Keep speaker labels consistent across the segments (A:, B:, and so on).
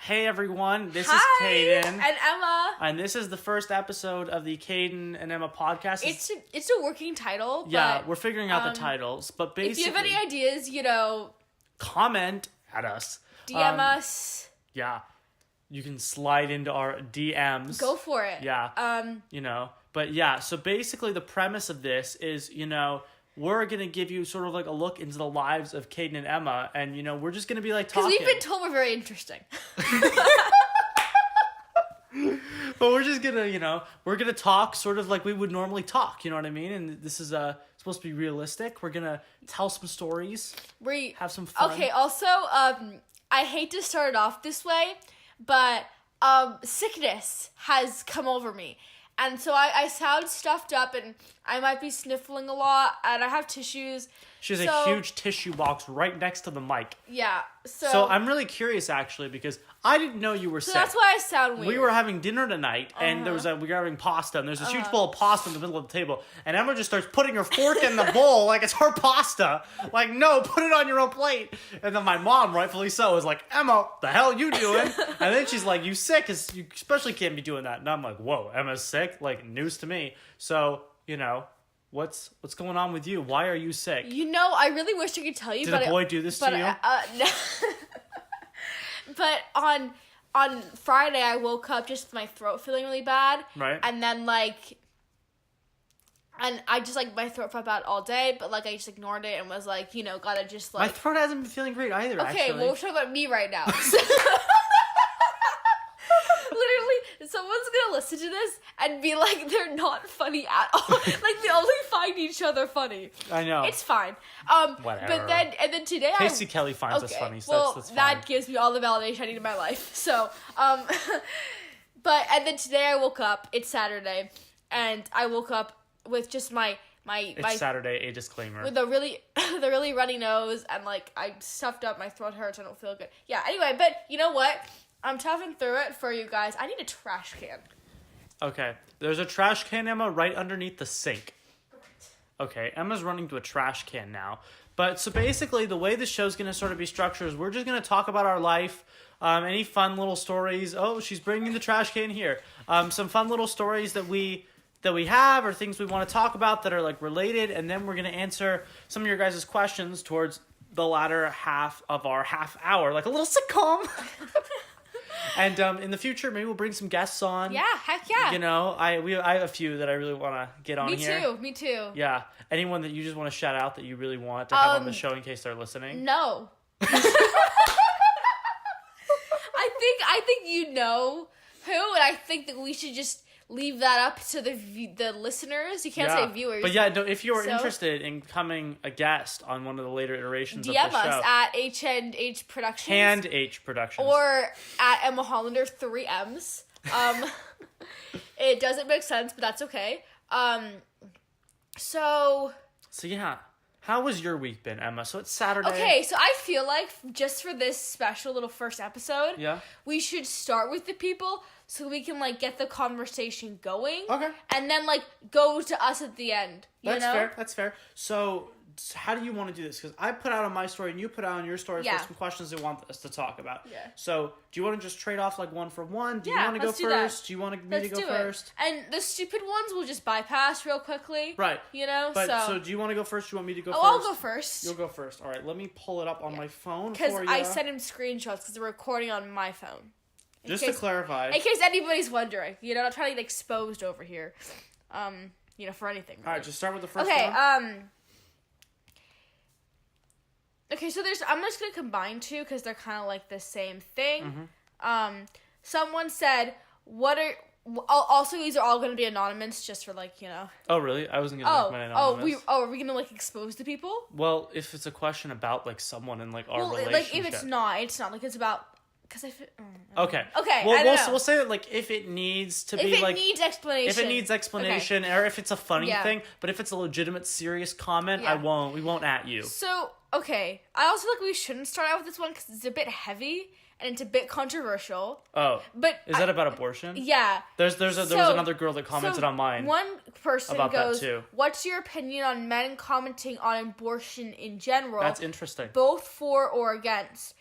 A: Hey everyone, this is
B: Hi,
A: Caden
B: and Emma.
A: and this is the first episode of the Caden and Emma podcast.
B: It's a working title.
A: Yeah,
B: but,
A: we're figuring out the titles, but basically,
B: if you have any ideas,
A: comment at us,
B: DM us.
A: Yeah, you can slide into our DMs.
B: Go for it.
A: Yeah, but yeah. So basically, the premise of this is, we're going to give you sort of like a look into the lives of Caden and Emma. And, we're just going to be like talking.
B: Because we've been told we're very interesting.
A: But we're just going to, we're going to talk sort of like we would normally talk. You know what I mean? And this is supposed to be realistic. We're going to tell some stories. Have some fun.
B: Okay, also, I hate to start it off this way, but sickness has come over me. And so I sound stuffed up and I might be sniffling a lot and I have tissues.
A: She has a huge tissue box right next to the mic.
B: Yeah.
A: So I'm really curious actually because I didn't know you were sick.
B: So that's why I sound weird.
A: We were having dinner tonight and we were having pasta and there's this huge bowl of pasta in the middle of the table and Emma just starts putting her fork in the bowl like it's her pasta. Like, no, put it on your own plate. And then my mom, rightfully so, is like, Emma, the hell you doing? And then she's like, you sick? 'Cause you especially can't be doing that. And I'm like, whoa, Emma's sick? Like, news to me. So, what's going on with you? Why are you sick?
B: I really wish I could tell you.
A: Did a boy do this to you?
B: No. But on Friday, I woke up just with my throat feeling really bad.
A: Right.
B: And then, and I just, my throat felt bad all day, but, I just ignored it and was gotta just,
A: My throat hasn't been feeling great either,
B: okay,
A: actually.
B: well, we're talking about me right now. Literally, someone's gonna listen to this and be like, they're not funny at all. They only find each other funny.
A: I know.
B: It's fine.
A: Whatever.
B: But then today
A: Casey Kelly finds us funny, so that's fine.
B: That gives me all the validation I need in my life. So, and then today I woke up, it's Saturday, and I woke up with just my
A: Saturday, a disclaimer.
B: With the really runny nose, and I stuffed up, my throat hurts, I don't feel good. Yeah, anyway, but you know what? I'm toughing through it for you guys. I need a trash can.
A: Okay. There's a trash can, Emma, right underneath the sink. Okay, Emma's running to a trash can now. But so basically, the way the show's going to sort of be structured is we're just going to talk about our life, any fun little stories. Oh, she's bringing the trash can here. Some fun little stories that we have or things we want to talk about that are related, and then we're going to answer some of your guys' questions towards the latter half of our half hour, like a little sitcom. And in the future, maybe we'll bring some guests on.
B: Yeah, heck yeah.
A: I have a few that I really want to get on here.
B: Me too.
A: Yeah. Anyone that you just want to shout out that you really want to have on the show in case they're listening?
B: No. I think you know who, and I think that we should just leave that up to the listeners. You can't say viewers.
A: But yeah, no, if you're interested in becoming a guest on one of the later iterations
B: DM
A: of the show.
B: DM us at H&H Productions.
A: H Productions.
B: Or at Emma Hollander, 3 M's. It doesn't make sense, but that's okay. So
A: yeah. How was your week been, Emma? So it's Saturday.
B: Okay, so I feel like just for this special little first episode, we should start with the people so we can get the conversation going. Okay. And then go to us at the end.
A: That's fair. So how do you want to do this? Because I put out on my story and you put out on your story for some questions they want us to talk about. Yeah. So do you want to just trade off one for one? Do you want to go first? Do you want me to go first?
B: And the stupid ones we'll just bypass real quickly.
A: Right. But so do you want to go first? Do you want me to go first?
B: I'll go first.
A: You'll go first. All right. Let me pull it up on my phone for you.
B: Because I sent him screenshots because they're recording on my phone.
A: Just to clarify.
B: In case anybody's wondering. Not trying to get exposed over here. For anything. Really.
A: All right. Just start with the first one.
B: Okay, so I'm just going to combine two because they're kind of the same thing. Mm-hmm. Someone said, also these are all going to be anonymous just for
A: Oh, really? I wasn't going to make mine anonymous.
B: Are we going to expose the people?
A: Well, if it's a question about our relationship.
B: If it's not. It's about... Because I feel...
A: Okay.
B: Well,
A: we'll say that if it needs to be
B: If it needs explanation.
A: If it needs explanation, or if it's a funny thing, but if it's a legitimate, serious comment, we won't at you.
B: So, okay. I also we shouldn't start out with this one because it's a bit heavy and it's a bit controversial.
A: Oh. But is that about abortion?
B: Yeah.
A: There was another girl that commented on mine.
B: One person
A: about
B: goes,
A: that too.
B: What's your opinion on men commenting on abortion in general?
A: That's interesting.
B: Both for or against.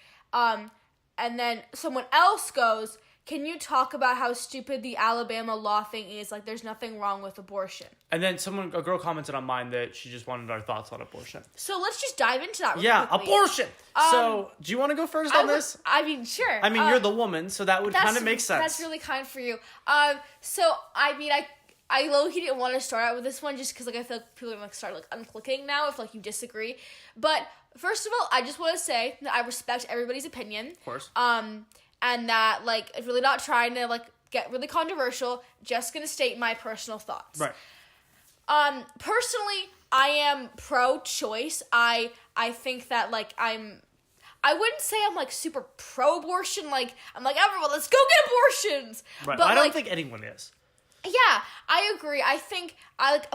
B: and then someone else goes, can you talk about how stupid the Alabama law thing is? Like, there's nothing wrong with abortion.
A: And then a girl commented on mine that she just wanted our thoughts on abortion.
B: So let's just dive into that really
A: Yeah,
B: quickly.
A: abortion! So, do you want to go first on this?
B: I mean, sure.
A: I mean, you're the woman, so that would kind of make sense.
B: That's really kind for you. So, I mean, I low-key didn't want to start out with this one just because, like, I feel like people are going to start, like, unclicking now if, like, you disagree. But, first of all, I just want to say that I respect everybody's opinion.
A: Of course.
B: And that, like, it's really not trying to, like, get really controversial, just gonna state my personal thoughts.
A: Right.
B: Personally, I am pro-choice. I think that, like, I wouldn't say I'm, like, super pro-abortion, like, I'm like, everyone, let's go get abortions!
A: Right,
B: but,
A: I don't think anyone is.
B: Yeah, I agree. I think,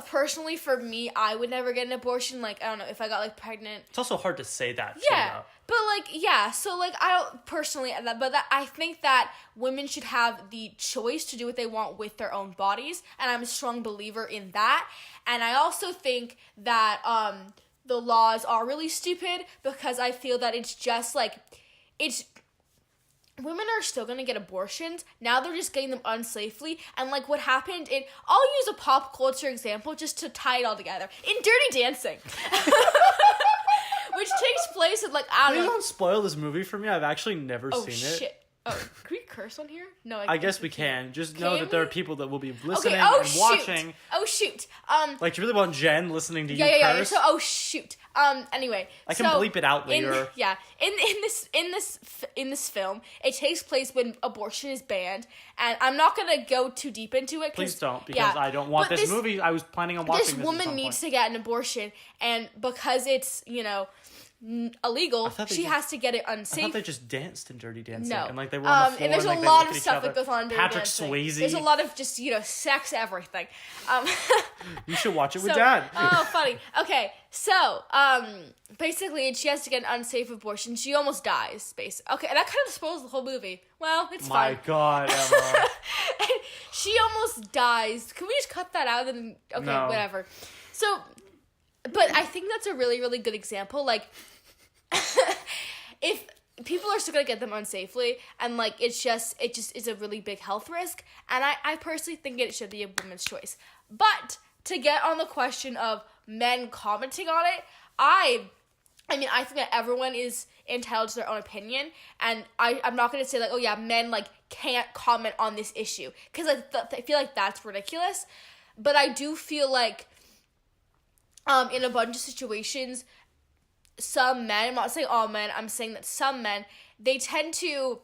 B: personally, for me, I would never get an abortion. Like, I don't know, if I got, like, pregnant.
A: It's also hard to say that.
B: Yeah, but, like, yeah, so, like, I don't personally, I think that women should have the choice to do what they want with their own bodies, and I'm a strong believer in that. And I also think that, the laws are really stupid, because I feel that it's just, like, women are still gonna get abortions. Now they're just getting them unsafely. And, like, what happened I'll use a pop culture example just to tie it all together. In Dirty Dancing. Which takes place in, like, I don't know.
A: Please don't spoil this movie for me. I've actually never seen it.
B: Oh, shit. Oh, can we curse on here? No,
A: I guess we can. Just know that there are people that will be listening
B: okay,
A: and watching.
B: Oh, shoot.
A: Like, do you really want Jen listening to you
B: Yeah.
A: curse?
B: So, oh, shoot. Anyway.
A: I can bleep it out later.
B: In this film, it takes place when abortion is banned, and I'm not gonna go too deep into it.
A: Please don't, because I don't want this movie. I was planning on watching this.
B: This woman needs to get an abortion, and because it's, illegal, she has to get it unsafe.
A: I thought they just danced in Dirty Dancing.
B: No.
A: And, like, they were on the floor
B: and there's
A: and, like,
B: a
A: they
B: lot
A: look
B: of
A: at
B: stuff
A: each
B: that
A: other.
B: goes on in Dirty
A: Patrick
B: Dancing.
A: Swayze.
B: There's a lot of just, sex, everything.
A: You should watch it with Dad.
B: Oh, funny. Okay, so, basically, she has to get an unsafe abortion. She almost dies, basically. Okay, and that kind of spoils the whole movie. Well, it's fine.
A: My God, Emma.
B: She almost dies. Can we just cut that out? And okay,
A: No.
B: whatever. So, but I think that's a really, really good example. Like, if people are still gonna get them unsafely, and, like, it just is a really big health risk, and I personally think it should be a woman's choice. But to get on the question of men commenting on it, I mean, I think that everyone is entitled to their own opinion, and I'm not going to say, like, oh yeah, men, like, can't comment on this issue, because I feel like that's ridiculous, but I do feel like, in a bunch of situations, some men, I'm not saying all men, I'm saying that some men, they tend to,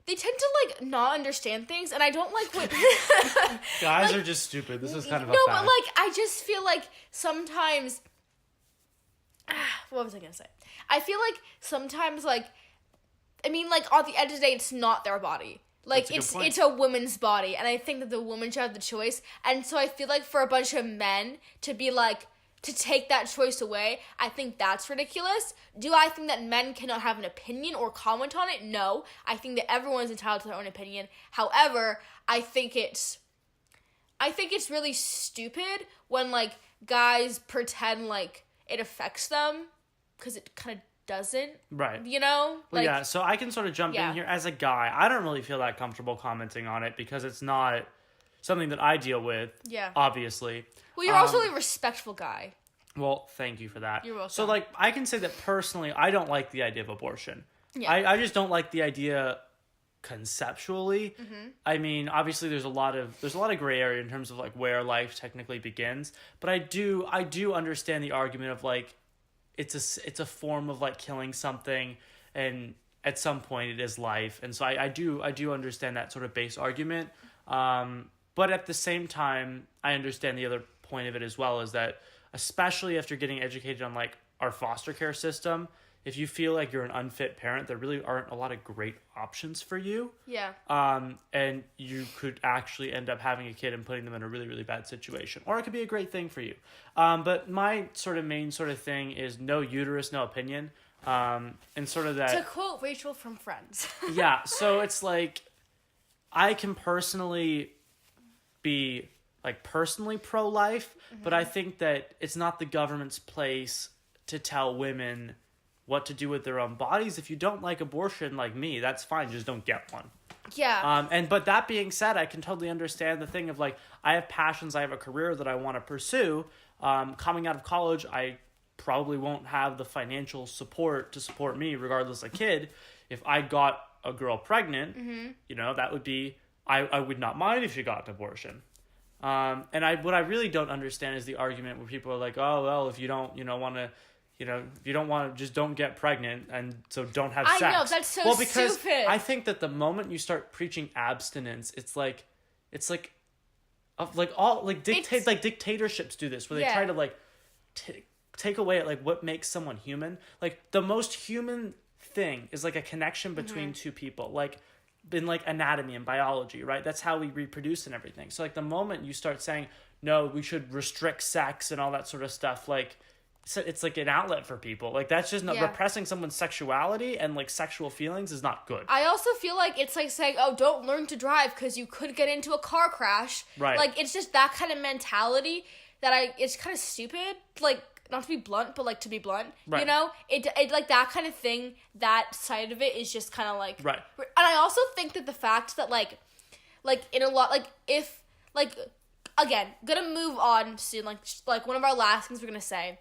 B: like, not understand things, and I don't like what...
A: Guys are just stupid. This is kind of a fact.
B: No, but, like, I just feel like sometimes... what was I gonna say? I feel like sometimes, like... I mean, like, at the end of the day, it's not their body. Like, it's a woman's body, and I think that the woman should have the choice, and so I feel like for a bunch of men to be, like... to take that choice away, I think that's ridiculous. Do I think that men cannot have an opinion or comment on it? No. I think that everyone's entitled to their own opinion. However, I think it's really stupid when, like, guys pretend like it affects them, because it kind of doesn't. Right.
A: Well, yeah, so I can sort of jump in here. As a guy, I don't really feel that comfortable commenting on it, because it's not something that I deal with, obviously.
B: Well, you're also a respectful guy.
A: Well, thank you for that.
B: You're welcome.
A: So, like, I can say that personally, I don't like the idea of abortion. Yeah. I just don't like the idea conceptually. Mm-hmm. I mean, obviously, there's a lot of gray area in terms of, like, where life technically begins. But I do understand the argument of, like, it's a form of, like, killing something, and at some point it is life. And so I do understand that sort of base argument. But at the same time, I understand the other point of it as well, is that especially after getting educated on, like, our foster care system, if you feel like you're an unfit parent, there really aren't a lot of great options for you. Yeah. And you could actually end up having a kid and putting them in a really, really bad situation. Or it could be a great thing for you. But my sort of main sort of thing is no uterus, no opinion. And sort of that...
B: To quote Rachel from Friends.
A: Yeah, so it's like, I can personally be, like, personally pro-life, but I think that it's not the government's place to tell women what to do with their own bodies. If you don't like abortion like me, that's fine. Just don't get one.
B: Yeah.
A: But that being said, I can totally understand the thing of like, I have passions, I have a career that I want to pursue. Coming out of college, I probably won't have the financial support to support me, regardless of kid. If I got a girl pregnant, you know, that would be, I would not mind if she got an abortion. What I really don't understand is the argument where people are like, oh, well, if you don't, want to, if you don't want to, just don't get pregnant, and so don't have sex.
B: I know, that's so
A: because
B: stupid.
A: I think that the moment you start preaching abstinence, it's like dictatorships do this, where they try to like take away at like what makes someone human. Like the most human thing is like a connection between two people, like in like anatomy and biology, right? That's how we reproduce and everything. So like the moment you start saying, no, we should restrict sex and all that sort of stuff, like it's like an outlet for people. Like that's just not repressing someone's sexuality and like sexual feelings is not good.
B: I also feel like it's like saying, oh, don't learn to drive because you could get into a car crash.
A: Right.
B: Like it's just that kind of mentality that it's kind of stupid. Like, not to be blunt, but like to be blunt,
A: right.
B: You know, it like that kind of thing. That side of it is just kind of like,
A: right.
B: And I also think that the fact that like in a lot, like if like again, gonna move on soon. Like one of our last things we're gonna say,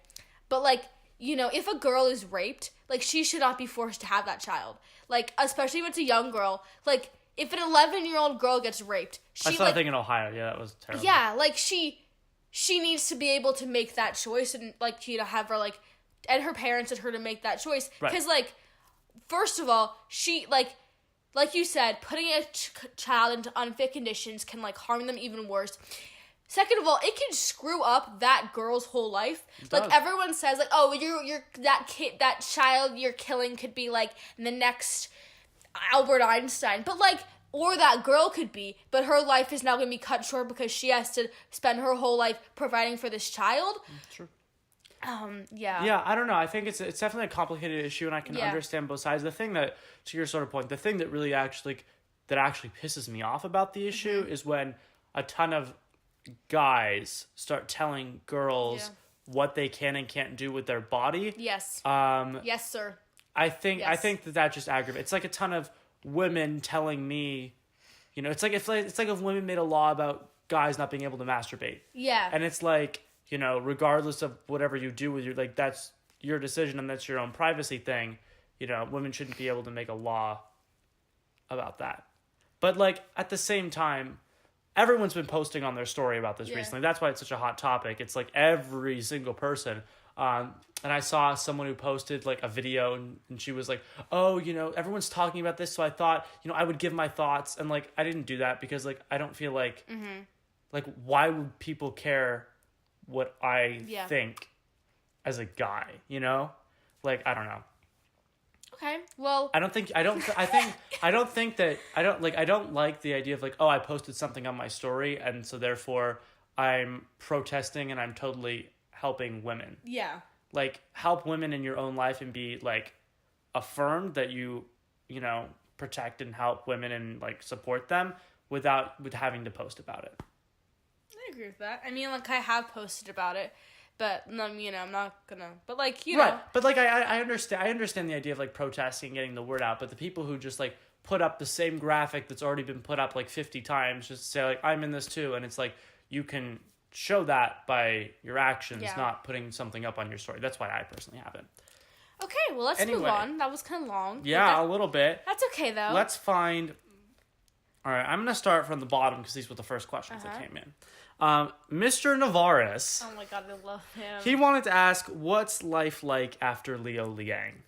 B: but like, you know, if a girl is raped, like she should not be forced to have that child. Like especially if it's a young girl. Like if an 11-year-old girl gets raped,
A: I saw a thing in Ohio. Yeah, that was terrible.
B: Yeah, like she needs to be able to make that choice and, like, you know, have her, like, and her parents and her to make that choice. Because, like, first of all, she, like you said, putting a child into unfit conditions can, like, harm them even worse. Second of all, it can screw up that girl's whole life. Like, everyone says, like, oh, you're that child you're killing could be, like, the next Albert Einstein. But, like, or that girl could be, but her life is now going to be cut short because she has to spend her whole life providing for this child.
A: True.
B: Yeah.
A: Yeah, I don't know. I think it's definitely a complicated issue, and I can understand both sides. The thing that, to your sort of point, the thing that really actually pisses me off about the issue is when a ton of guys start telling girls what they can and can't do with their body.
B: Yes. Yes, sir.
A: I think that just aggravates. It's like a ton of women telling me, you know, it's like if women made a law about guys not being able to masturbate.
B: Yeah.
A: And it's like, you know, regardless of whatever you do with your, like, that's your decision and that's your own privacy thing, you know, women shouldn't be able to make a law about that. But, like, at the same time, everyone's been posting on their story about this recently. That's why it's such a hot topic. It's like every single person. And I saw someone who posted like a video and she was like, oh, you know, everyone's talking about this. So I thought, you know, I would give my thoughts. And like, I didn't do that because like, I don't feel like, like, why would people care what I think as a guy, you know? Like, I don't know.
B: Okay. Well,
A: I don't like the idea of like, oh, I posted something on my story. And so therefore I'm protesting and I'm totally helping women.
B: Yeah.
A: Like, help women in your own life and be, like, affirmed that you know, protect and help women and, like, support them with having to post about it.
B: I agree with that. I mean, like, I have posted about it, but, you know, I'm not gonna, but, like, you
A: right.
B: know.
A: But, like, I understand the idea of, like, protesting and getting the word out, but the people who just, like, put up the same graphic that's already been put up, like, 50 times, just say, like, I'm in this too, and it's, like, you can show that by your actions, not putting something up on your story. That's why I personally haven't.
B: Okay, well, let's move on. That was kind of long.
A: Yeah, a little bit.
B: That's okay, though.
A: Let's find... All right, I'm going to start from the bottom because these were the first questions that came in. Mr. Navarez.
B: Oh my god, I love him.
A: He wanted to ask, what's life like after Leo Liang?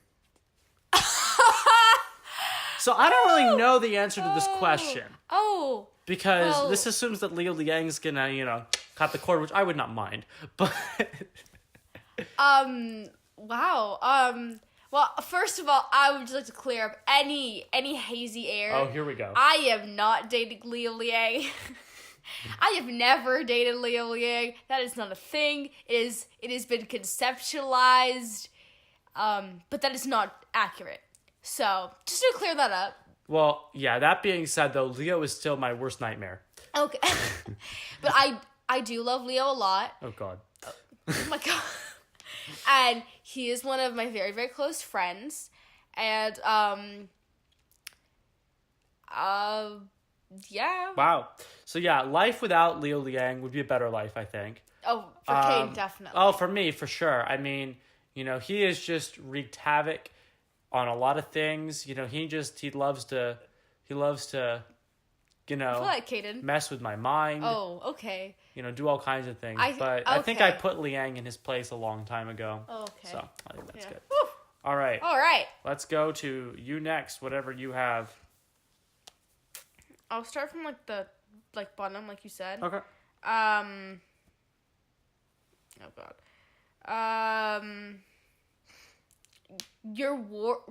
A: So I don't really know the answer to this question.
B: Oh.
A: Because this assumes that Leo Liang's gonna, you know, cut the cord, which I would not mind. But
B: wow. Well, first of all, I would just like to clear up any hazy air.
A: Oh, here we go.
B: I am not dating Leo Liang. I have never dated Leo Liang. That is not a thing. It has been conceptualized, but that is not accurate. So, just to clear that up.
A: Well, yeah, that being said, though, Leo is still my worst nightmare.
B: Okay. But I do love Leo a lot.
A: Oh, God.
B: Oh, my God. And He is one of my very, very close friends. And, yeah.
A: Wow. So yeah, life without Liu Liang would be a better life, I think.
B: Oh, for Caden, definitely.
A: Oh, for me, for sure. I mean, he has just wreaked havoc on a lot of things. He loves to,
B: I feel like Caden.
A: mess with my mind.
B: Oh, okay.
A: Do all kinds of things. But I think I put Liang in his place a long time ago.
B: Oh, okay.
A: So I think that's good.
B: Whew.
A: All right.
B: All right.
A: Let's go to you next, whatever you have.
B: I'll start from the bottom, like you said.
A: Okay.
B: Oh God. Your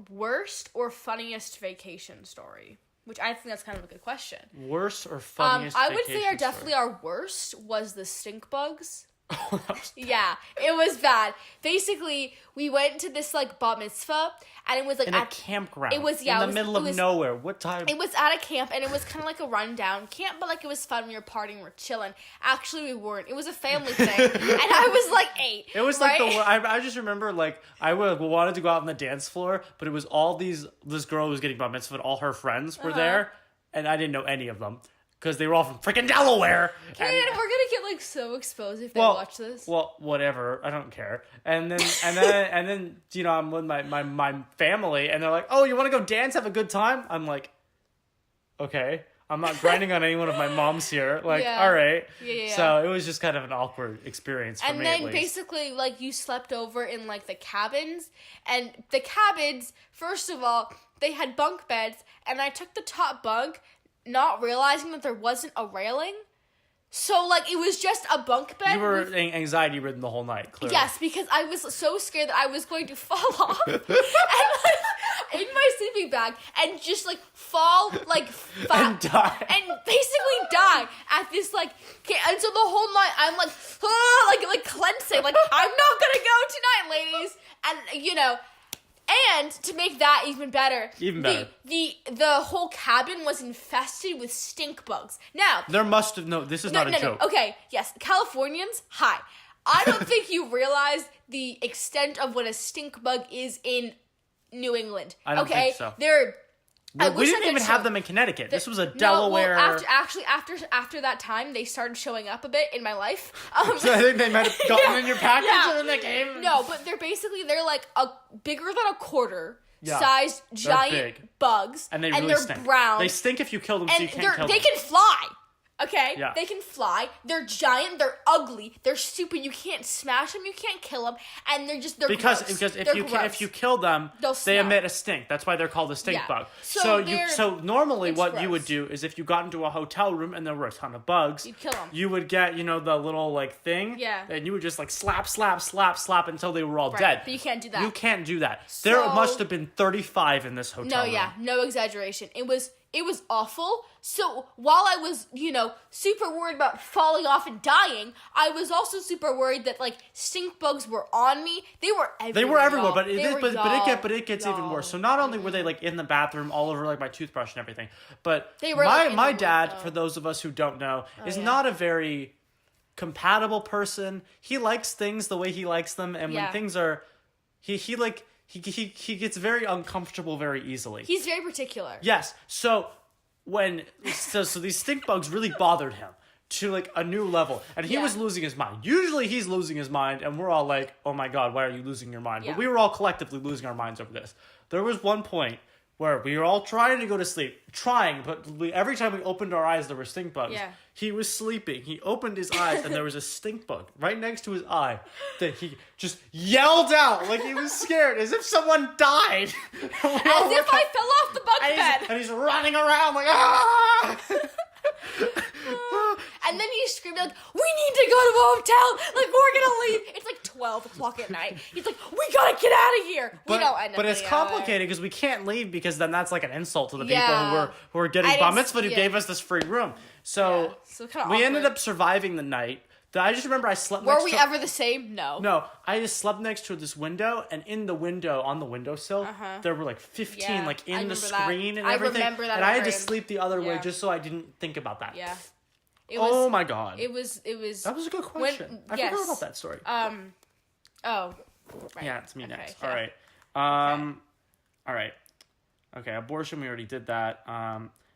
B: worst or funniest vacation story? Which I think that's kind of a good question.
A: Worst or funniest
B: I would say
A: vacation
B: definitely
A: story?
B: our worst was the stink bugs.
A: Oh, that was
B: Yeah, it was bad. Basically, we went to this bat mitzvah, and it was
A: in a campground.
B: It was
A: in the middle of nowhere. What time?
B: It was at a camp, and it was kind of like a rundown camp, but it was fun. We were partying, we were chilling. Actually, we weren't. It was a family thing, and I was 8.
A: It was
B: right?
A: I just remember I wanted to go out on the dance floor, but it was all this girl who was getting bar mitzvah, and all her friends were there, and I didn't know any of them. Because they were all from freaking Delaware.
B: We're gonna get so exposed if they watch this.
A: Well, whatever. I don't care. And then I'm with my family, and they're like, "Oh, you want to go dance? Have a good time?" I'm like, "Okay." I'm not grinding on any one of my moms here. All right.
B: Yeah.
A: So it was just kind of an awkward experience for me.
B: And then basically, you slept over in the cabins, and the cabins, first of all, they had bunk beds, and I took the top bunk, not realizing that there wasn't a railing. So, it was just a bunk bed.
A: You were anxiety-ridden the whole night, clearly.
B: Yes, because I was so scared that I was going to fall off and, in my sleeping bag and just, fall,
A: and die.
B: And basically die at this, and so the whole night I'm, cleansing. I'm not gonna go tonight, ladies. And, and to make that even better, the whole cabin was infested with stink bugs. Now
A: there must have this is not a joke.
B: No. Okay, yes, Californians, hi. I don't think you realize the extent of what a stink bug is in New England.
A: I don't think so.
B: We
A: didn't even have them in Connecticut. This was a Delaware.
B: After that time, they started showing up a bit in my life.
A: So I think they might have gotten in your package and then they came.
B: No, but they're a bigger than a quarter sized giant bugs,
A: and they're
B: stink. Brown.
A: They stink if you kill them, so you can't kill them.
B: They can fly. Okay?
A: Yeah.
B: They can fly. They're giant. They're ugly. They're stupid. You can't smash them. You can't kill them. And they're gross.
A: Because if you kill them, they emit a stink. That's why they're called a stink bug. So normally what you would do is if you got into a hotel room and there were a ton of bugs,
B: you'd kill them.
A: You would get the little thing.
B: Yeah.
A: And you would just slap until they were all dead.
B: But you can't do that.
A: You can't do that. There must have been 35 in this hotel room.
B: No exaggeration. It was awful. So while I was, super worried about falling off and dying, I was also super worried that stink bugs were on me. They were everywhere.
A: They were everywhere,
B: y'all.
A: but it gets even worse. So not only were they in the bathroom all over my toothbrush and everything, but
B: they were
A: my dad, for those of us who don't know, is not a very compatible person. He likes things the way he likes them, and when things are he gets very uncomfortable very easily.
B: He's very particular.
A: Yes. So these stink bugs really bothered him to a new level, and he was losing his mind. Usually he's losing his mind, and we're all like, "Oh my God, why are you losing your mind?" But we were all collectively losing our minds over this. There was one point where we were all trying to go to sleep, but every time we opened our eyes, there were stink bugs.
B: Yeah.
A: He was sleeping. He opened his eyes, and there was a stink bug right next to his eye that he just yelled out like he was scared, as if someone died.
B: As if I fell off the bunk bed.
A: And he's running around like, ah!
B: And then he screamed we need to go to a hotel. We're gonna leave. It's 12 o'clock at night. He's like, we gotta get out of here.
A: But it's complicated because we can't leave because then that's an insult to the people who are getting bar mitzvah who gave us this free room. So we ended up surviving the night. I just remember I slept next to...
B: Were we ever the same? No.
A: No, I just slept next to this window, and in the window, on the windowsill, there were 15 in the screen and everything.
B: I remember that.
A: And I had to sleep the other way just so I didn't think about that.
B: Yeah.
A: My God.
B: It was...
A: That was a good question. I forgot about that story.
B: Right.
A: Yeah, it's me
B: Okay,
A: next.
B: yeah.
A: All right. All right. Okay, abortion, we already did that.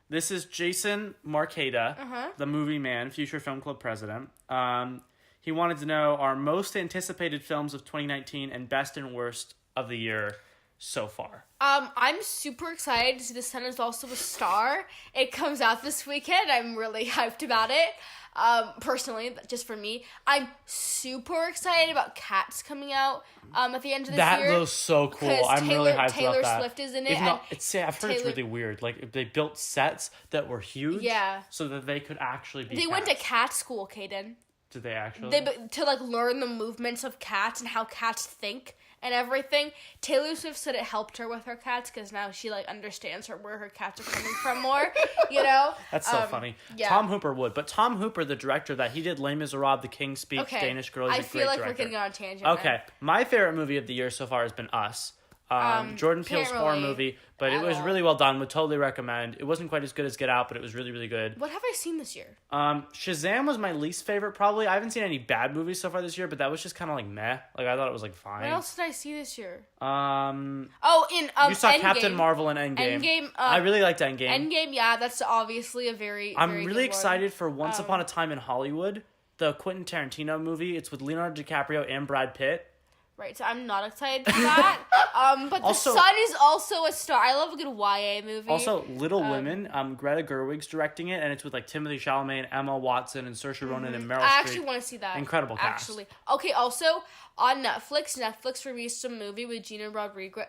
A: This is Jason Marqueta, the movie man, Future Film Club president. He wanted to know our most anticipated films of 2019 and best and worst of the year so far.
B: I'm super excited to see The Sun Is Also a Star. It comes out this weekend. I'm really hyped about it. Personally, just for me, I'm super excited about Cats coming out at the end of this year.
A: That looks so cool. I'm really hyped
B: Taylor
A: about that.
B: Swift is in it.
A: Even though I've heard it's
B: Taylor-
A: really weird. Like, they built sets that were huge,
B: Yeah.
A: so that they could actually be.
B: They
A: cats.
B: went to cat school, Caden.
A: Did they actually?
B: To like learn the movements of cats and how cats think and everything. Taylor Swift said it helped her with her cats because now she like understands where her cats are coming from more. You know.
A: That's so funny.
B: Yeah.
A: Tom Hooper would, but Tom Hooper, the director that he did Les Miserables, The King's Speech,
B: Okay.
A: Danish Girl, he's
B: I
A: a
B: feel
A: great
B: like
A: director.
B: we're getting on a tangent.
A: Okay, my favorite movie of the year so far has been Us. Jordan Peele's
B: can't
A: horror
B: relate
A: movie, but it
B: at
A: was
B: all.
A: really well done. Would totally recommend. It wasn't quite as good as Get Out, but it was really, really good.
B: What have I seen this year?
A: Shazam was my least favorite, probably. I haven't seen any bad movies so far this year, but that was just kind of like meh. Like, I thought it was like fine.
B: What else did I see this year?
A: You saw
B: Endgame.
A: Captain Marvel and Endgame.
B: Endgame.
A: I really liked Endgame.
B: Endgame. Yeah, that's obviously a very.
A: I'm
B: very
A: really
B: good one.
A: excited for Once Upon a Time in Hollywood, the Quentin Tarantino movie. It's with Leonardo DiCaprio and Brad Pitt.
B: Right, so I'm not excited for that. But
A: Also-
B: The Sun Is Also a Star. I love a good YA movie.
A: Also, Little Women. Greta Gerwig's directing it, and it's with like Timothy Chalamet and Emma Watson and Saoirse Ronan and Meryl Streep.
B: I actually want to see that.
A: Incredible cast.
B: Actually, okay. Also on Netflix released a movie with Gina Rodriguez.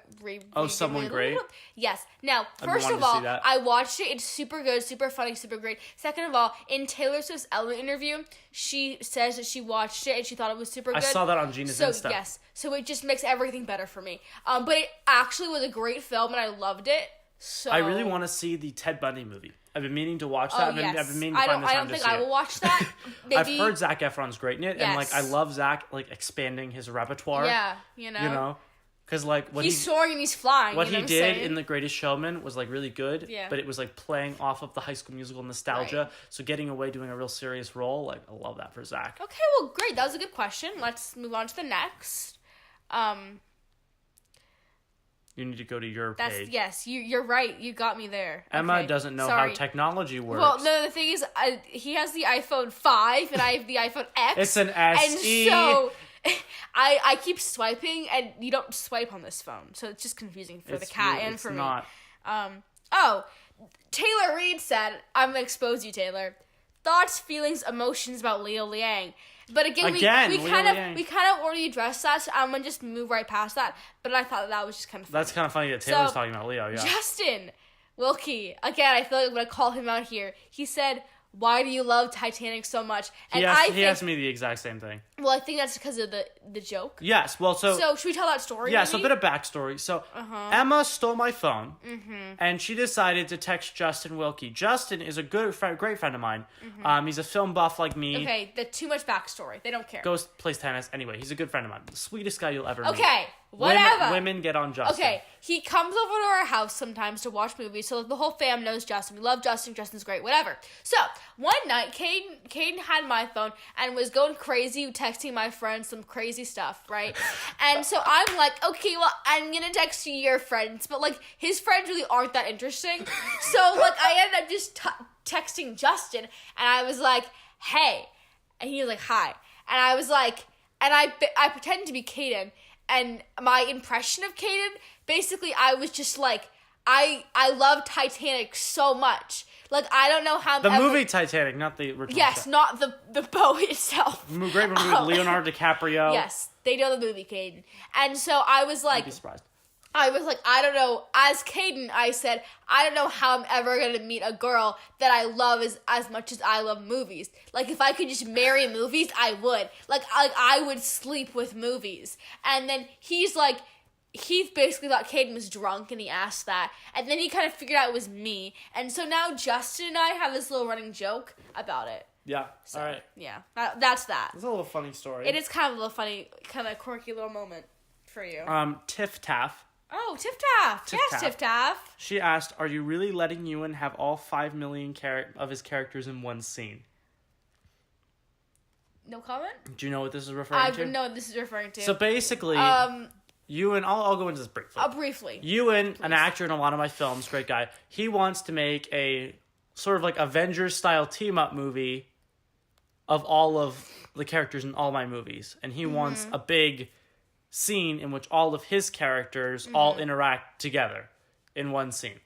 A: Someone Great?
B: Yes. Now,
A: been
B: first
A: wanting
B: of
A: to see
B: all,
A: that.
B: I watched it. It's super good, super funny, super great. Second of all, in Taylor Swift's Ellen interview, she says that she watched it and she thought it was super good.
A: I saw that on Gina's Insta.
B: Yes. So it just makes everything better for me. But it actually was a great film and I loved it. So
A: I really want to see the Ted Bundy movie. I've been meaning to watch that.
B: Yes.
A: I've been meaning to
B: I
A: find
B: don't.
A: the
B: I
A: time
B: don't
A: to
B: think
A: see
B: I
A: it.
B: will watch that. Maybe,
A: I've heard Zac Efron's great in it, and like I
B: Yes.
A: love Zac like expanding his repertoire.
B: Yeah, you know.
A: Because like what
B: He's soaring and he's flying.
A: what
B: you know
A: he
B: what
A: did
B: I'm saying?
A: in The Greatest Showman was like really good.
B: Yeah.
A: But it was like playing off of the High School Musical nostalgia.
B: Right.
A: So getting away doing a real serious role, like I love that for Zac.
B: Okay, well, great. That was a good question. Let's move on to the next.
A: You need to go to your
B: That's
A: page.
B: yes. You're right. You got me there.
A: Emma
B: Okay,
A: doesn't know
B: sorry.
A: how technology works.
B: Well, no. The thing is, he has the iPhone 5 and I have the iPhone X.
A: It's an
B: And
A: SE.
B: so I keep swiping, and you don't swipe on this phone, so it's just confusing for the cat and for me.
A: Not.
B: Taylor Reed said, "I'm gonna expose you, Taylor. Thoughts, feelings, emotions about Leo Liang." But again, we
A: Leo
B: kind
A: Liang.
B: of already addressed that, so I'm gonna just move right past that. But I thought that was just kind of funny.
A: That's kind of funny that Taylor's
B: So,
A: talking about Leo. Yeah.
B: Justin Wilkie, again, I feel like I'm gonna call him out here. He said, "Why do you love Titanic so much?" And
A: He asked me the exact same thing.
B: well, I think that's because of the joke.
A: Yes. Well,
B: So should we tell that story?
A: yeah,
B: maybe?
A: so a bit of backstory. So Emma stole my phone, and she decided to text Justin Wilkie. Justin is a great friend of mine. He's a film buff like me.
B: Okay, too much backstory. They don't care.
A: Plays tennis. Anyway, he's a good friend of mine. The sweetest guy you'll ever meet.
B: Okay, whatever.
A: Women get on Justin.
B: Okay, he comes over to our house sometimes to watch movies, so the whole fam knows Justin. We love Justin. Justin's great, whatever. So, one night, Caden had my phone and was going crazy, texting my friends some crazy stuff, right? And so I'm like, okay, well, I'm gonna text you your friends, but, like, his friends really aren't that interesting. So, like, I ended up just texting Justin, and I was like, hey. And he was like, hi. And I was like, and I pretended to be Caden. And my impression of Caden, basically, I was just like, I love Titanic so much. Like, I don't know how...
A: The movie Titanic, not the original.
B: Yes,
A: show.
B: not the boat itself.
A: Great movie with Leonardo DiCaprio.
B: Yes, they know the movie, Caden. And so I was like...
A: I'd be surprised.
B: I was like, I don't know. As Caden, I said, I don't know how I'm ever going to meet a girl that I love as much as I love movies. Like, if I could just marry movies, I would. Like I would sleep with movies. And then he's like, he basically thought Caden was drunk and he asked that. And then he kind of figured out it was me. And so now Justin and I have this little running joke about it.
A: Yeah,
B: So,
A: all right.
B: Yeah, that's that.
A: It's a little funny story.
B: It is kind of a little funny, kind of quirky little moment for you.
A: Tiff Taff.
B: Oh, Tiff Taff. Yes, Tiff Taff.
A: She asked, are you really letting Ewan have all 5 million of his characters in one scene?
B: No comment?
A: Do you know what this is referring to?
B: I know what this is referring to.
A: So basically, Ewan, I'll go into this briefly.
B: Briefly.
A: Ewan, an actor in a lot of my films, great guy, he wants to make a sort of like Avengers-style team-up movie of all of the characters in all my movies. And he wants a big scene in which all of his characters all interact together in one scene.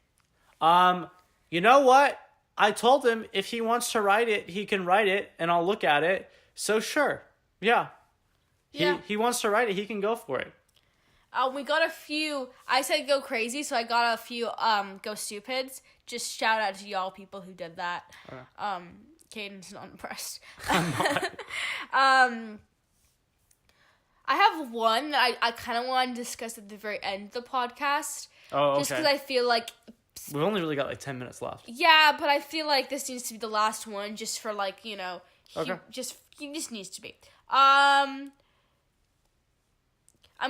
A: You know what? I told him if he wants to write it, he can write it, and I'll look at it. So sure. Yeah. He wants to write it, he can go for it.
B: We got a few. I said go crazy, so I got a few go stupids. Just shout out to y'all people who did that. Caden's not impressed. I have one that I kind of want to discuss at the very end of the podcast.
A: Oh, okay.
B: Just because I feel like...
A: We've only really got like 10 minutes left.
B: Yeah, but I feel like this needs to be the last one just for like, you know...
A: Okay.
B: He just needs to be. I'm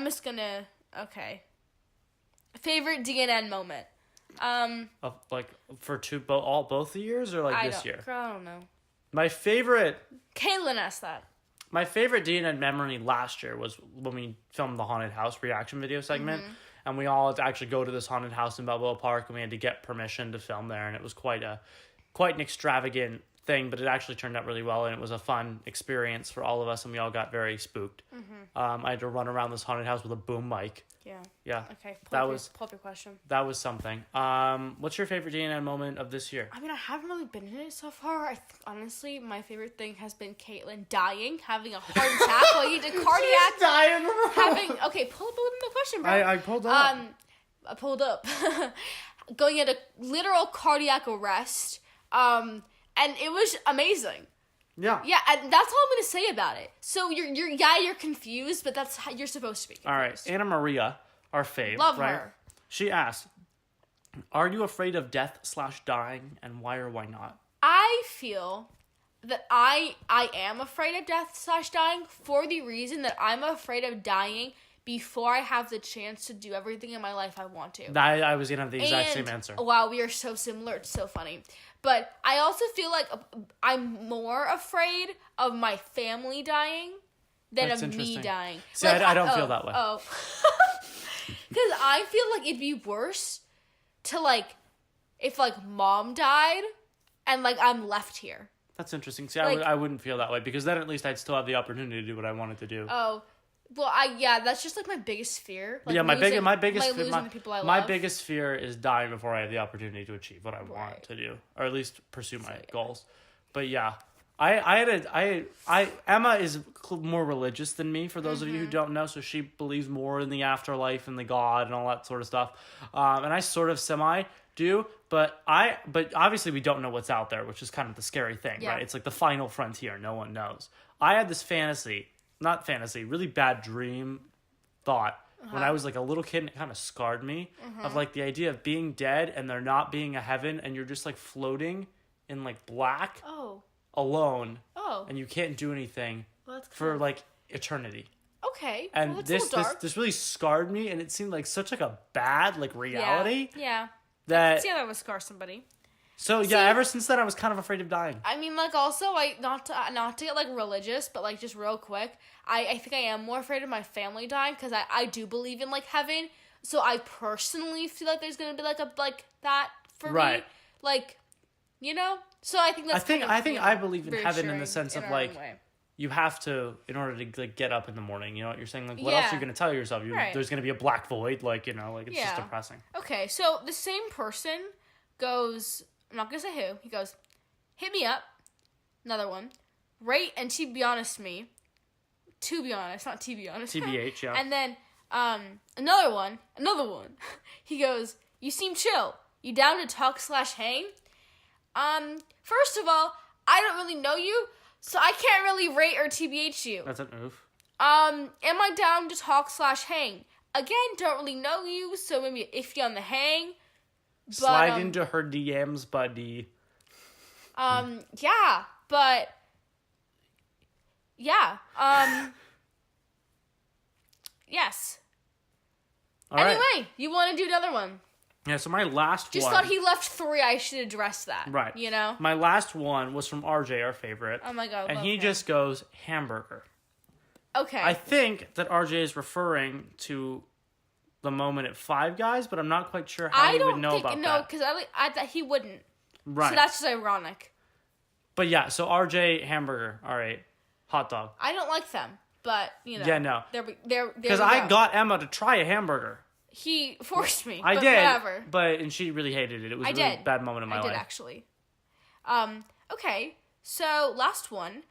B: just gonna... Okay. Favorite DNN moment.
A: Like for both the years or like this year?
B: I don't know.
A: My favorite
B: Caitlin asked that.
A: My favorite DNN memory last year was when we filmed the haunted house reaction video segment, and we all had to actually go to this haunted house in Balboa Park, and we had to get permission to film there, and it was quite an extravagant thing, but it actually turned out really well, and it was a fun experience for all of us, and we all got very spooked. I had to run around this haunted house with a boom mic. Yeah.
B: Okay.
A: Pull
B: up your question.
A: That was something. What's your favorite DNN moment of this year?
B: I mean, I haven't really been in it so far. Honestly, my favorite thing has been Caitlin dying, having a heart attack while you did cardiac.
A: Dying.
B: Okay, pull up the question, bro.
A: I pulled up.
B: I pulled up. Going into literal cardiac arrest. And it was amazing.
A: Yeah,
B: and that's all I'm gonna say about it. So you're confused, but that's how you're supposed to be confused.
A: All right, Anna Maria, our fave,
B: love
A: right?
B: her.
A: She asked, "Are you afraid of death/dying, and why or why not?"
B: I feel that I am afraid of death/dying for the reason that I'm afraid of dying before I have the chance to do everything in my life I want to.
A: I was gonna have the exact same answer.
B: Wow, we are so similar. It's so funny. But I also feel like I'm more afraid of my family dying than
A: That's
B: of me dying.
A: See,
B: like,
A: I don't feel that way.
B: Oh. Because I feel like it'd be worse to, like, if, like, mom died and, like, I'm left here.
A: That's interesting. See,
B: like,
A: I wouldn't feel that way because then at least I'd still have the opportunity to do what I wanted to do.
B: Oh. Well, that's just, like, my biggest fear. Like,
A: yeah, my biggest fear is dying before I have the opportunity to achieve what I want to do, or at least pursue my goals. But yeah, Emma is more religious than me. For those of you who don't know, so she believes more in the afterlife and the God and all that sort of stuff. And I sort of semi do, but obviously we don't know what's out there, which is kind of the scary thing, right? It's like the final frontier. No one knows. I had this really bad dream thought when I was like a little kid, and it kind of scarred me of like the idea of being dead and there not being a heaven and you're just like floating in like black alone and you can't do anything for like eternity.
B: Okay.
A: And this really scarred me, and it seemed like such like a bad like reality.
B: Yeah.
A: That
B: I can see how that would scar somebody.
A: So ever since then I was kind of afraid of dying.
B: I mean, like, also, like, not to get like religious, but like just real quick, I think I am more afraid of my family dying because I do believe in like heaven. So I personally feel like there's gonna be like that for me, like, you know. So I think that's.
A: I think I believe in heaven in the sense of like you have to, in order to like get up in the morning. You know what you're saying? Like, what else are you gonna tell yourself? There's gonna be a black void, like, you know, like it's just depressing. Okay,
B: so the same person goes. I'm not gonna say who. He goes, hit me up. Another one. Rate and to be honest me. To be honest, not to be honest.
A: TBH, yeah.
B: And then another one. He goes, you seem chill. You down to talk/hang? First of all, I don't really know you, so I can't really rate or TBH you.
A: That's an oof.
B: Am I down to talk/hang? Again, don't really know you, so maybe iffy on the hang. But,
A: slide into her DMs, buddy.
B: Yeah, but yeah, yes.
A: All
B: anyway,
A: right.
B: You want to do another one?
A: Yeah, so my last
B: Just
A: one...
B: thought he left 3. I should address that.
A: Right.
B: You know?
A: My last one was from RJ, our favorite.
B: Oh my god.
A: And
B: love
A: he
B: him.
A: just goes, hamburger.
B: Okay.
A: I think that RJ is referring to the moment at Five Guys, but I'm not quite sure how he would know about that.
B: No, because I thought he wouldn't.
A: Right.
B: So that's just ironic.
A: But yeah, so RJ, hamburger. All right. Hot dog.
B: I don't like them, but, you know.
A: Yeah, no.
B: Because
A: I got Emma to try a hamburger.
B: He forced me.
A: I
B: but
A: did.
B: Whatever.
A: And she really hated it. It was a really bad moment in my life.
B: I did, actually. Okay. So, last one.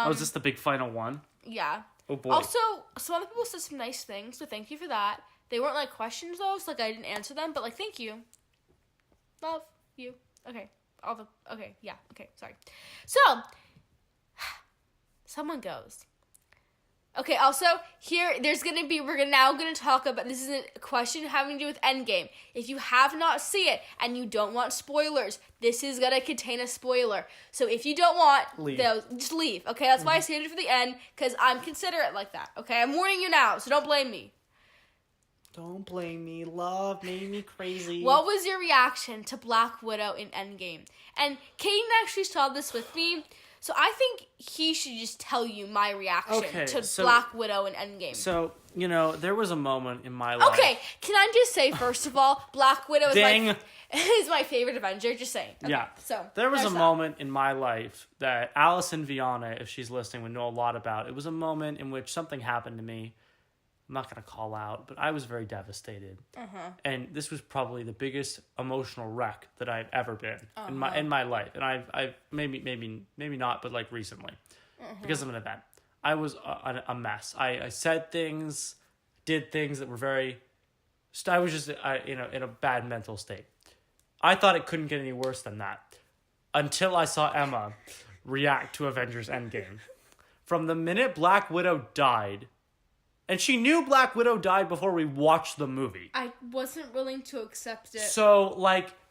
A: Is this the big final one?
B: Yeah.
A: Oh, boy.
B: Also, some other people said some nice things, so thank you for that. They weren't, like, questions, though, so, like, I didn't answer them, but, like, thank you. Love you. Okay. Okay, yeah, okay, sorry. So, someone goes. Okay, also, we're now gonna talk about, this is a question having to do with Endgame. If you have not seen it, and you don't want spoilers, this is gonna contain a spoiler. So if you don't want those, just leave, okay? That's why I saved it for the end, because I'm considerate like that, okay? I'm warning you now, so don't blame me.
A: Don't blame me. Love made me crazy.
B: What was your reaction to Black Widow in Endgame? And Caden actually saw this with me, so I think he should just tell you my reaction to Black Widow in Endgame.
A: So, there was a moment in my life.
B: Okay, can I just say, first of all, Black Widow is my favorite Avenger, just saying. Okay,
A: yeah.
B: So
A: there was a moment in my life that Allison Viana, if she's listening, would know a lot about. It was a moment in which something happened to me. I'm not going to call out, but I was very devastated. And this was probably the biggest emotional wreck that I've ever been in my life. And I've maybe not, but like recently, because of an event. I was a mess. I said things, did things that were I was just in a bad mental state. I thought it couldn't get any worse than that until I saw Emma react to Avengers Endgame. From the minute Black Widow died. And she knew Black Widow died before we watched the movie.
B: I wasn't willing to accept it.
A: So,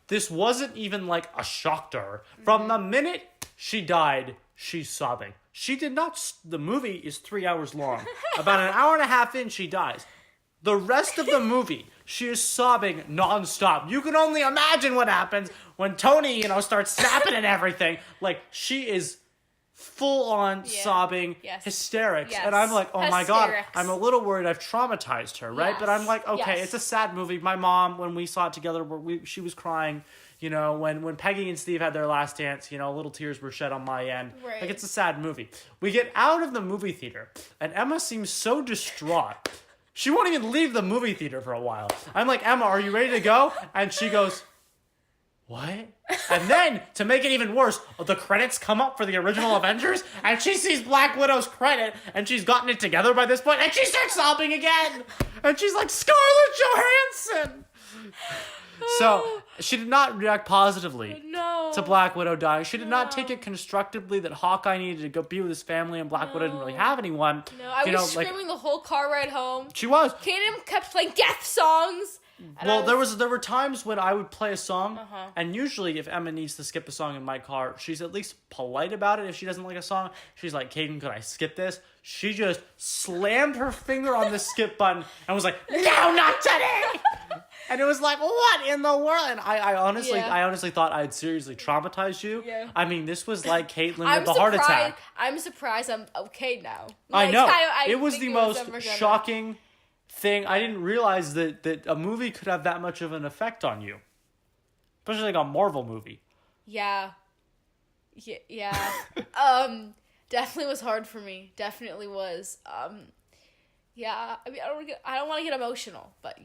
A: this wasn't even, a shock to her. From the minute she died, she's sobbing. She did not... The movie is 3 hours long. About an hour and a half in, she dies. The rest of the movie, she is sobbing nonstop. You can only imagine what happens when Tony, starts snapping and everything. She is... full-on sobbing, hysterics.
B: Yes.
A: And I'm like, oh my God,
B: Hysterics.
A: I'm a little worried I've traumatized her, right?
B: Yes.
A: But I'm like, okay,
B: Yes.
A: it's a sad movie. My mom, when we saw it together, she was crying. When Peggy and Steve had their last dance, little tears were shed on my end.
B: Right.
A: It's a sad movie. We get out of the movie theater, and Emma seems so distraught. She won't even leave the movie theater for a while. I'm like, Emma, are you ready to go? And she goes... What? And then, to make it even worse, the credits come up for the original Avengers, and she sees Black Widow's credit, and she's gotten it together by this point, and she starts sobbing again! And she's like, Scarlett Johansson! So, she did not react positively to Black Widow dying. She did not take it constructively that Hawkeye needed to go be with his family, and Black Widow didn't really have anyone.
B: No, I was screaming the whole car ride home.
A: She was.
B: Kaden kept playing death songs.
A: Well, there were times when I would play a song, and usually if Emma needs to skip a song in my car, she's at least polite about it. If she doesn't like a song, she's like, Caden, could I skip this? She just slammed her finger on the skip button and was like, no, not today! And it was like, what in the world? And I honestly thought I had seriously traumatized you.
B: Yeah.
A: I mean, this was like Caitlin with the heart attack.
B: I'm surprised I'm okay now.
A: I know. It was the most shocking thing. I didn't realize that a movie could have that much of an effect on you, especially a Marvel movie.
B: Yeah. Definitely was hard for me. Definitely was. Yeah. I mean, I don't want to get emotional, but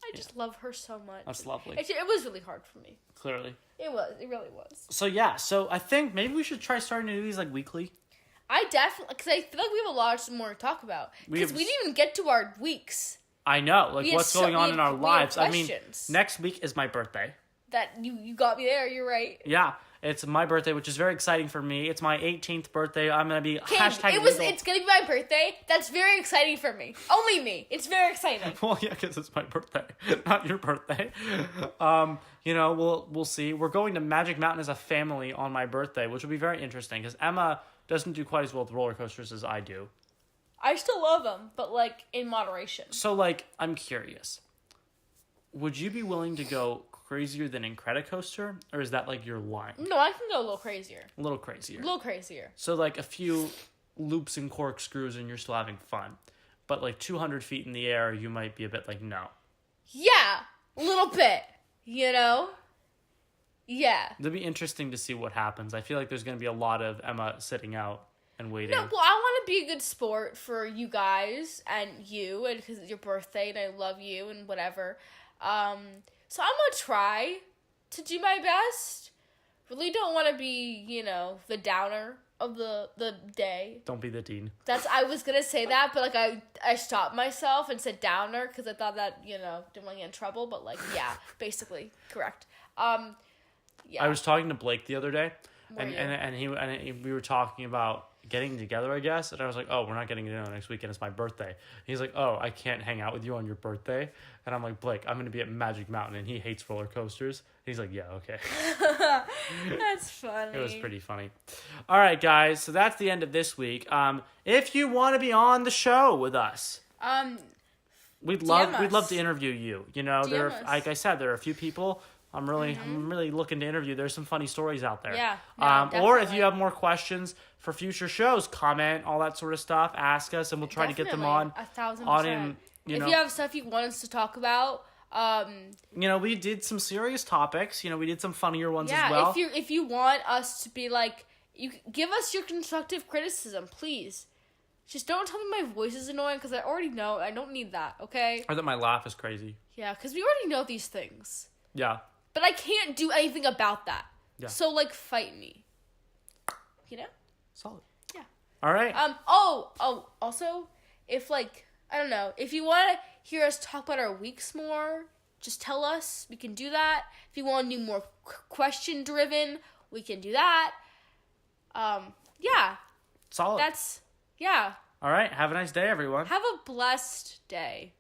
B: I just love her so much.
A: That's lovely.
B: It was really hard for me.
A: Clearly.
B: It was. It really was.
A: So I think maybe we should try starting to do these weekly.
B: I definitely, because I feel like we have a lot more to talk about. Because we didn't even get to our weeks.
A: I know, what's going on in our lives. I mean, next week is my birthday.
B: That you got me there. You're right.
A: Yeah, it's my birthday, which is very exciting for me. It's my 18th birthday. I'm gonna be hashtag.
B: It's gonna be my birthday. That's very exciting for me. Only me. It's very exciting.
A: Well, yeah, because it's my birthday, not your birthday. We'll see. We're going to Magic Mountain as a family on my birthday, which will be very interesting because Emma doesn't do quite as well with roller coasters as I do.
B: I still love them, but like in moderation.
A: So like, I'm curious. Would you be willing to go crazier than Incredicoaster, or is that like your line?
B: No, I can go a little crazier.
A: A little crazier.
B: A little crazier.
A: So like a few loops and corkscrews and you're still having fun. But like 200 feet in the air, you might be a bit like, no.
B: Yeah, a little bit, you know? Yeah.
A: It'll be interesting to see what happens. I feel like there's going to be a lot of Emma sitting out and waiting.
B: No, well, I want to be a good sport for you guys and you, and because it's your birthday and I love you and whatever. So I'm going to try to do my best. Really don't want to be, you know, the downer of the day.
A: Don't be the dean.
B: I was going to say that, but like I stopped myself and said downer because I thought that, you know, didn't want to get in trouble, but like, yeah, basically, correct. Yeah.
A: I was talking to Blake the other day,
B: Were you?
A: and we were talking about getting together, I guess, and I was like, oh, we're not getting together next weekend, it's my birthday. And he's like, oh, I can't hang out with you on your birthday. And I'm like, Blake, I'm going to be at Magic Mountain, and he hates roller coasters. And he's like, yeah, okay.
B: That's funny.
A: It was pretty funny. All right, guys, so that's the end of this week. If you want to be on the show with us, we'd love to interview you. You know, like I said, there are a few people I'm really looking to interview. There's some funny stories out there.
B: Yeah.
A: Or if you have more questions for future shows, comment, all that sort of stuff. Ask us, and we'll try to get them on.
B: 1,000%. If you have stuff you want us to talk about,
A: you know, we did some serious topics. You know, we did some funnier ones as
B: yeah,
A: well.
B: if you want us to be like, you give us your constructive criticism, please. Just don't tell me my voice is annoying because I already know. I don't need that. Okay.
A: Or that my laugh is crazy.
B: Yeah, because we already know these things.
A: Yeah.
B: But I can't do anything about that.
A: Yeah.
B: So like, fight me. You know.
A: Solid.
B: Yeah.
A: All right.
B: Also, if like, I don't know, if you want to hear us talk about our weeks more, just tell us. We can do that. If you want to do more question driven, we can do that. Yeah.
A: Solid.
B: Yeah.
A: All right. Have a nice day, everyone.
B: Have a blessed day.